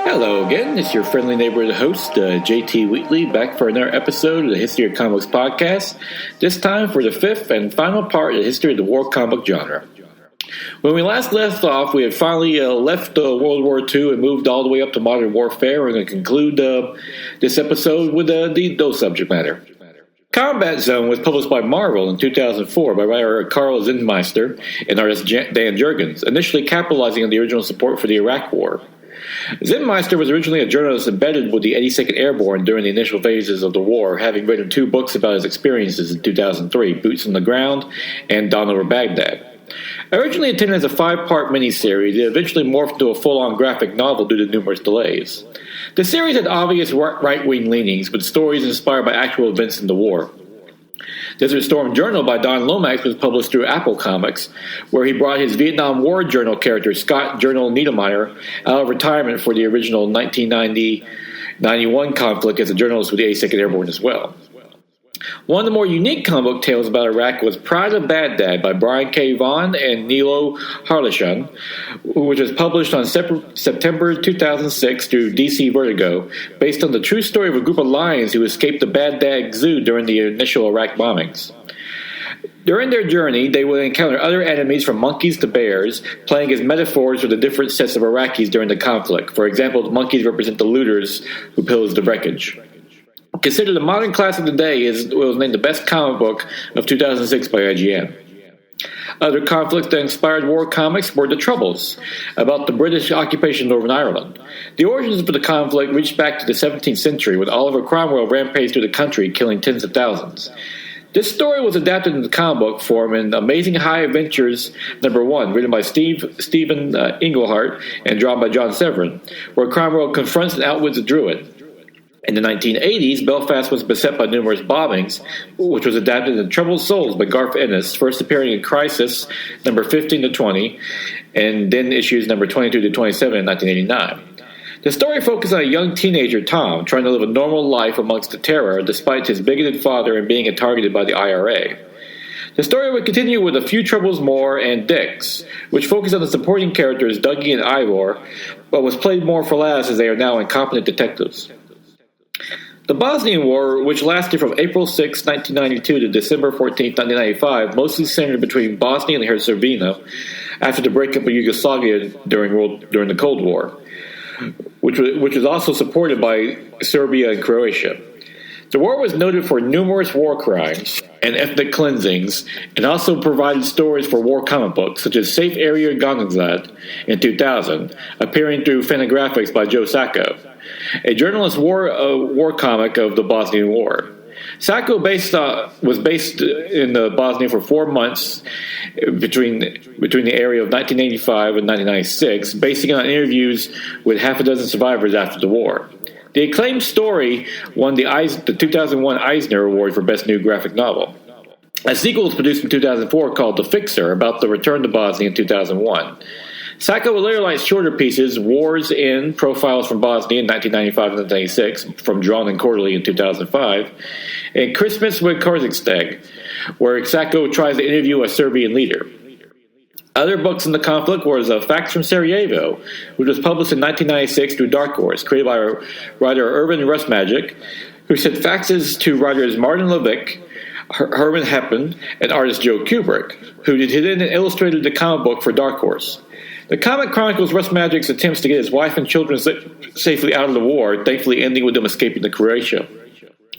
Hello again, it's your friendly neighborhood host, JT Wheatley, back for another episode of the History of Comics podcast, this time for the fifth and final part of the history of the war comic genre. When we last left off, we had finally left World War II and moved all the way up to modern warfare. We're going to conclude this episode with those subject matter. Combat Zone was published by Marvel in 2004 by writer Karl Zindmeister and artist Dan Jurgens, initially capitalizing on the original support for the Iraq War. Zindmeister was originally a journalist embedded with the 82nd Airborne during the initial phases of the war, having written two books about his experiences in 2003, Boots on the Ground and Dawn over Baghdad. Originally intended as a 5-part miniseries, it eventually morphed into a full-on graphic novel due to numerous delays. The series had obvious right-wing leanings, with stories inspired by actual events in the war. Desert Storm Journal by Don Lomax was published through Apple Comics, where he brought his Vietnam War Journal character Scott Journal Niedermeyer out of retirement for the original 1990-91 conflict as a journalist with the 82nd Airborne as well. One of the more unique comic book tales about Iraq was Pride of Baghdad by Brian K. Vaughan and Nilo Harlechon, which was published on September 2006 through DC Vertigo, based on the true story of a group of lions who escaped the Baghdad Zoo during the initial Iraq bombings. During their journey, they would encounter other enemies from monkeys to bears, playing as metaphors for the different sets of Iraqis during the conflict. For example, the monkeys represent the looters who pillaged the wreckage. Considered a modern classic today, it was named the best comic book of 2006 by IGN. Other conflicts that inspired war comics were The Troubles, about the British occupation of Northern Ireland. The origins of the conflict reached back to the 17th century, when Oliver Cromwell rampaged through the country, killing tens of thousands. This story was adapted into comic book form in Amazing High Adventures #1, written by Stephen Englehart and drawn by John Severin, where Cromwell confronts and outwits a druid. In the 1980s, Belfast was beset by numerous bombings, which was adapted in Troubled Souls by Garth Ennis, first appearing in Crisis number 15 to 20, and then issues number 22 to 27 in 1989. The story focused on a young teenager, Tom, trying to live a normal life amongst the terror despite his bigoted father and being targeted by the IRA. The story would continue with A Few Troubles More and Dix, which focused on the supporting characters Dougie and Ivor, but was played more for laughs as they are now incompetent detectives. The Bosnian War, which lasted from April 6, 1992 to December 14, 1995, mostly centered between Bosnia and Herzegovina after the breakup of Yugoslavia during the Cold War, which was also supported by Serbia and Croatia. The war was noted for numerous war crimes and ethnic cleansings, and also provided stories for war comic books, such as Safe Area Gonzad in 2000, appearing through Fantagraphics by Joe Sacco, a journalist war comic of the Bosnian War. Sacco was based in Bosnia for 4 months between the area of 1985 and 1996, basing on interviews with half a dozen survivors after the war. The acclaimed story won the 2001 Eisner Award for Best New Graphic Novel. A sequel was produced in 2004 called The Fixer, about the return to Bosnia in 2001. Sacco would later write shorter pieces, Wars in, Profiles from Bosnia in 1995 and 1996, from Drawn and Quarterly in 2005, and Christmas with Kazakhstan, where Sacco tries to interview a Serbian leader. Other books in the conflict were Facts from Sarajevo, which was published in 1996 through Dark Horse, created by writer Irvin Rustmagic, who sent faxes to writers Martin Levick, Herman Heppen, and artist Joe Kubrick, who then illustrated the comic book for Dark Horse. The comic chronicles Rustmagic's attempts to get his wife and children safely out of the war, thankfully ending with them escaping to Croatia.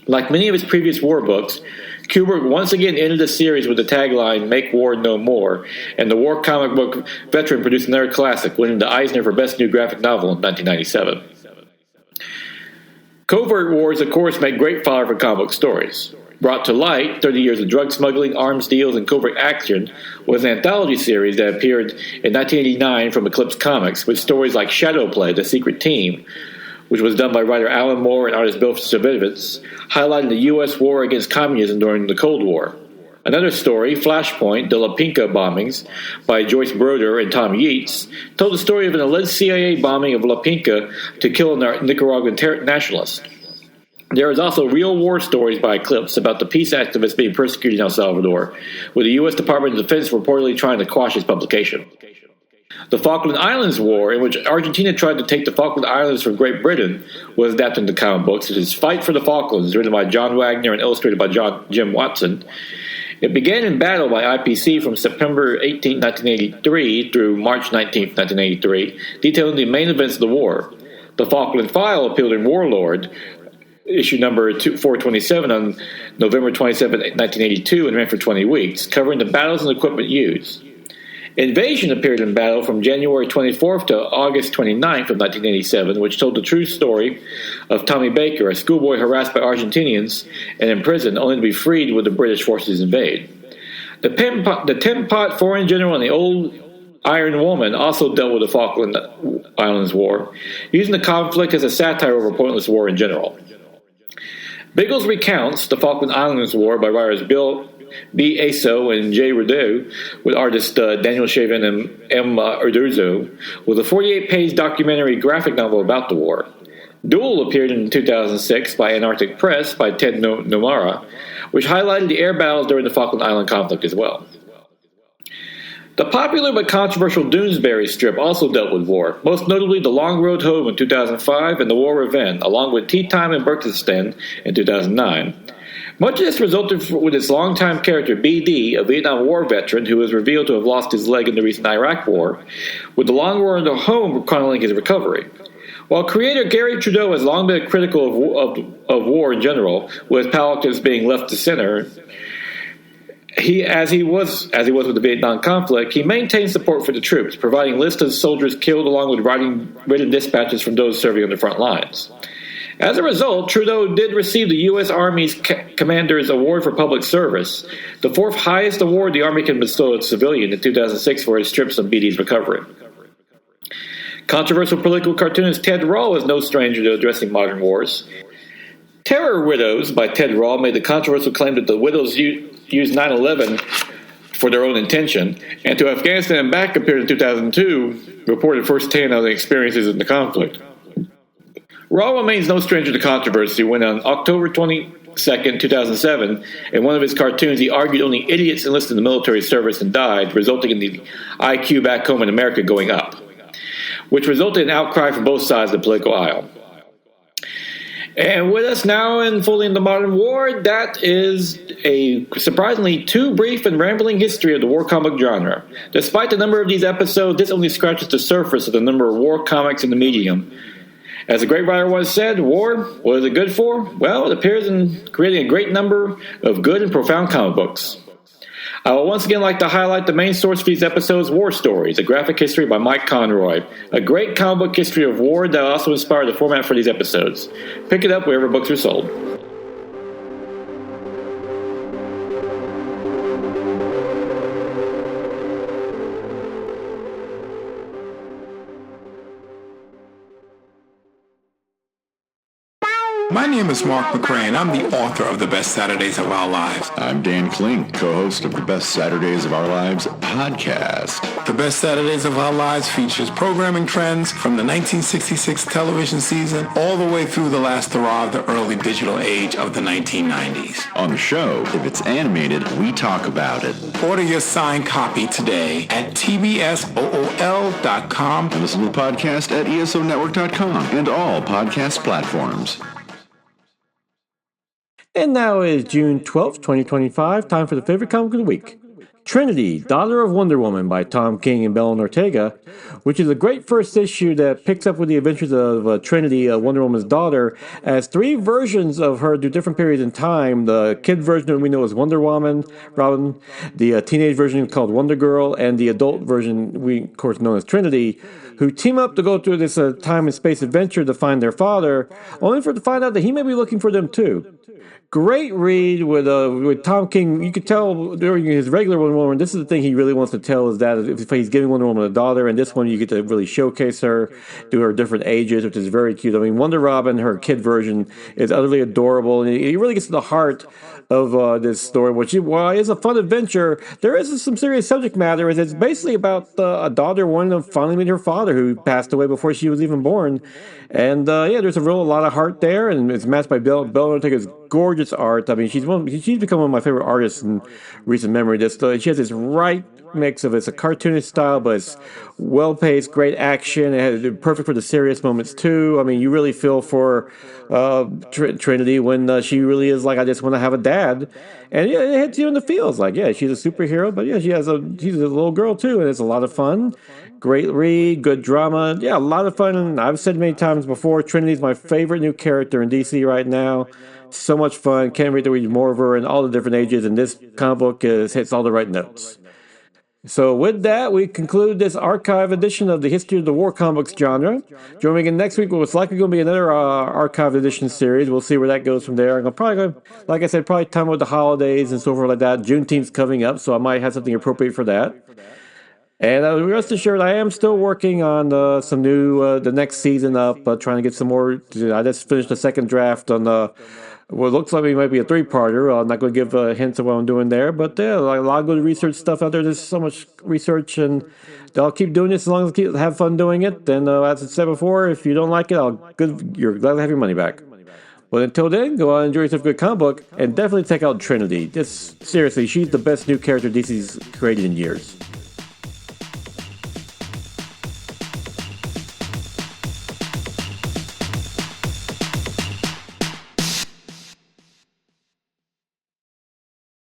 Like many of his previous war books, Kubrick once again ended the series with the tagline, Make War No More, and the war comic book veteran produced another classic, winning the Eisner for Best New Graphic Novel in 1997. Covert Wars, of course, make great fodder for comic book stories. Brought to Light, 30 Years of Drug Smuggling, Arms Deals, and Covert Action was an anthology series that appeared in 1989 from Eclipse Comics, with stories like Shadow Play, The Secret Team, which was done by writer Alan Moore and artist Bill Savitz, highlighting the U.S. war against communism during the Cold War. Another story, Flashpoint, The Lapinka Bombings, by Joyce Broder and Tom Yeats, told the story of an alleged CIA bombing of Lapinka to kill a Nicaraguan nationalist. There is also real war stories by Eclipse about the peace activists being persecuted in El Salvador, with the U.S. Department of Defense reportedly trying to quash his publication. The Falkland Islands War, in which Argentina tried to take the Falkland Islands from Great Britain, was adapted into comic books. It is Fight for the Falklands, written by John Wagner and illustrated by Jim Watson. It began in battle by IPC from September 18, 1983 through March 19, 1983, detailing the main events of the war. The Falkland File appeared in Warlord, issue number 427 on November 27, 1982, and ran for 20 weeks, covering the battles and equipment used. Invasion appeared in battle from January 24th to August 29th of 1987, which told the true story of Tommy Baker, a schoolboy harassed by Argentinians and imprisoned, only to be freed when the British forces invade. The Tin Pot Foreign General and the Old Iron Woman also dealt with the Falkland Islands War, using the conflict as a satire over pointless war in general. Biggles recounts the Falkland Islands War by writers Bill B. Aso and J. Rideau, with artists Daniel Shavin and M. Urdurzo, was a 48-page documentary graphic novel about the war. Duel appeared in 2006 by Antarctic Press by Ted Nomura, which highlighted the air battles during the Falkland Island conflict as well. The popular but controversial Doonesbury strip also dealt with war, most notably The Long Road Home in 2005 and The War of N, along with Tea Time in Berkhamsted in 2009. Much of this resulted with its longtime character BD, a Vietnam War veteran who was revealed to have lost his leg in the recent Iraq War, with The Long Road Home chronicling his recovery. While creator Gary Trudeau has long been critical of war in general, with politics being left to center, as he was with the Vietnam conflict, he maintained support for the troops, providing lists of soldiers killed along with written dispatches from those serving on the front lines. As a result, Trudeau did receive the U.S. Army's Commander's Award for Public Service, the fourth highest award the Army can bestow on a civilian, in 2006 for his strips on BD's recovery. Controversial political cartoonist Ted Rawl is no stranger to addressing modern wars. Terror Widows by Ted Rawl made the controversial claim that the widows used 9/11 for their own intention, and To Afghanistan and Back appeared in 2002, reported firsthand on the experiences in the conflict. Raw remains no stranger to controversy when on October 22nd, 2007, in one of his cartoons, he argued only idiots enlisted in the military service and died, resulting in the IQ back home in America going up, which resulted in outcry from both sides of the political aisle. And with us now in Fully in the Modern War, that is a surprisingly too brief and rambling history of the war comic genre. Despite the number of these episodes, this only scratches the surface of the number of war comics in the medium. As a great writer once said, war, what is it good for? Well, it appears in creating a great number of good and profound comic books. I will once again like to highlight the main source for these episodes, War Stories, a graphic history by Mike Conroy, a great comic book history of war that also inspired the format for these episodes. Pick it up wherever books are sold. My name is Mark McCray, and I'm the author of The Best Saturdays of Our Lives. I'm Dan Klink, co-host of the Best Saturdays of Our Lives podcast. The Best Saturdays of Our Lives features programming trends from the 1966 television season all the way through the last hurrah of the early digital age of the 1990s. On the show, if it's animated, we talk about it. Order your signed copy today at tbsool.com. And listen to the podcast at esonetwork.com and all podcast platforms. And now is June 12th, 2025, time for the favorite comic of the week. Trinity, Daughter of Wonder Woman by Tom King and Belen Ortega, which is a great first issue that picks up with the adventures of Trinity, Wonder Woman's daughter, as three versions of her do different periods in time. The kid version we know as Wonder Woman, Robin, the teenage version called Wonder Girl, and the adult version we, of course, know as Trinity, who team up to go through this time and space adventure to find their father, only to find out that he may be looking for them too. Great read with Tom King. You could tell during his regular Wonder Woman, this is the thing he really wants to tell is that if he's giving Wonder Woman a daughter, and this one you get to really showcase her, do her different ages, which is very cute. I mean, Wonder Robin, her kid version, is utterly adorable, and he really gets to the heart of this story, which while is a fun adventure, there is some serious subject matter. It's basically about a daughter wanting to finally meet her father. father who passed away before she was even born. And there's a lot of heart there, and it's matched by Bella Ortega's gorgeous art. I mean, she's become one of my favorite artists in recent memory. She has this right mix of it's a cartoonish style, but it's well paced, great action. It's perfect for the serious moments too. I mean, you really feel for Trinity when she really is like, I just want to have a dad, and it hits you in the feels. Like, she's a superhero, but she's a little girl too, and it's a lot of fun. Great read, good drama. Yeah, a lot of fun. And I've said many times before, Trinity's my favorite new character in DC right now. So much fun. Can't wait to read more of her in all the different ages. And this comic book hits all the right notes. So with that, we conclude this archive edition of the History of the War Comics genre. Join me again next week. What's likely going to be another archive edition series. We'll see where that goes from there. Like I said, probably time with the holidays and so forth like that. Juneteenth's coming up, so I might have something appropriate for that. And rest assured, I am still working on some new, the next season up, trying to get some more. I just finished the second draft on what looks like it might be a three-parter. I'm not going to give hints of what I'm doing there, but a lot of good research stuff out there. There's so much research, and I'll keep doing this as long as I have fun doing it. And as I said before, if you don't like it, you're glad to have your money back. But until then, go out and enjoy yourself a good comic book, and definitely check out Trinity. Seriously, she's the best new character DC's created in years.